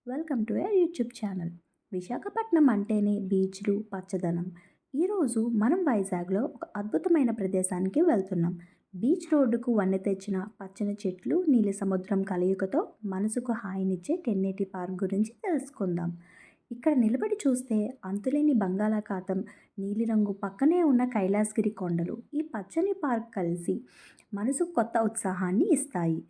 Welcome to your YouTube channel. Visakhapatnam అంటేనే బీచ్లు, పచ్చదనం. ఈరోజు మనం వైజాగ్లో ఒక అద్భుతమైన ప్రదేశానికి వెళ్తున్నాం. బీచ్ రోడ్డుకు వన్నె తెచ్చిన పచ్చని చెట్లు, నీలి సముద్రం కలయికతో మనసుకు హాయినిచ్చే టెన్నేటి పార్క్ గురించి తెలుసుకుందాం. ఇక్కడ నిలబడి చూస్తే అంతులేని బంగాళాఖాతం, నీలిరంగు పక్కనే ఉన్న కైలాసగిరి కొండలు, ఈ పచ్చని పార్క్ కలిసి మనసుకు కొత్త ఉత్సాహాన్ని ఇస్తాయి.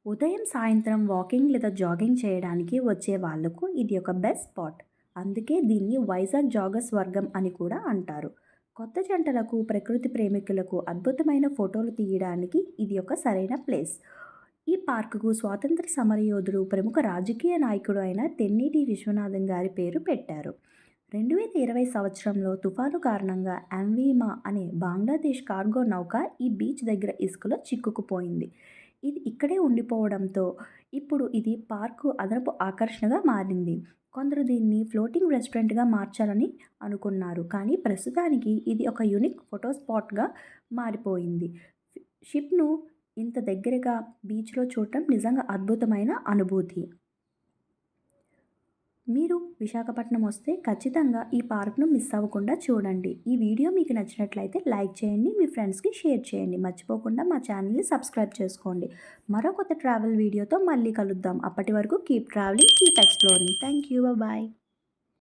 ఉదయం, సాయంత్రం వాకింగ్ లేదా జాగింగ్ చేయడానికి వచ్చే వాళ్లకు ఇది ఒక బెస్ట్ స్పాట్. అందుకే దీన్ని వైజాగ్ జాగర్స్ వర్గం అని కూడా అంటారు. కొత్త జంటలకు, ప్రకృతి ప్రేమికులకు అద్భుతమైన ఫోటోలు తీయడానికి ఇది ఒక సరైన ప్లేస్. ఈ పార్కుకు స్వాతంత్ర సమరయోధుడు, ప్రముఖ రాజకీయ నాయకుడు అయిన తెన్నేటి విశ్వనాథం గారి పేరు పెట్టారు. 2020 సంవత్సరంలో తుఫాను కారణంగా ఎంవీమా అనే బంగ్లాదేశ్ కార్గో నౌక ఈ బీచ్ దగ్గర ఇసుకలో చిక్కుకుపోయింది. ఇది ఇక్కడే ఉండిపోవడంతో ఇప్పుడు ఇది పార్కు అదనపు ఆకర్షణగా మారింది. కొందరు దీన్ని ఫ్లోటింగ్ రెస్టారెంట్గా మార్చాలని అనుకున్నారు, కానీ ప్రస్తుతానికి ఇది ఒక యూనిక్ ఫోటో స్పాట్గా మారిపోయింది. షిప్ను ఇంత దగ్గరగా బీచ్లో చూడటం నిజంగా అద్భుతమైన అనుభూతి. మీరు విశాఖపట్నం వస్తే ఖచ్చితంగా ఈ పార్క్ను మిస్ అవ్వకుండా చూడండి. ఈ వీడియో మీకు నచ్చినట్లయితే లైక్ చేయండి, మీ ఫ్రెండ్స్కి షేర్ చేయండి. మర్చిపోకుండా మా ఛానల్ని సబ్స్క్రైబ్ చేసుకోండి. మరో కొత్త ట్రావెల్ వీడియోతో మళ్ళీ కలుద్దాం. అప్పటి వరకు keep travelling, keep exploring. Thank you. Bye.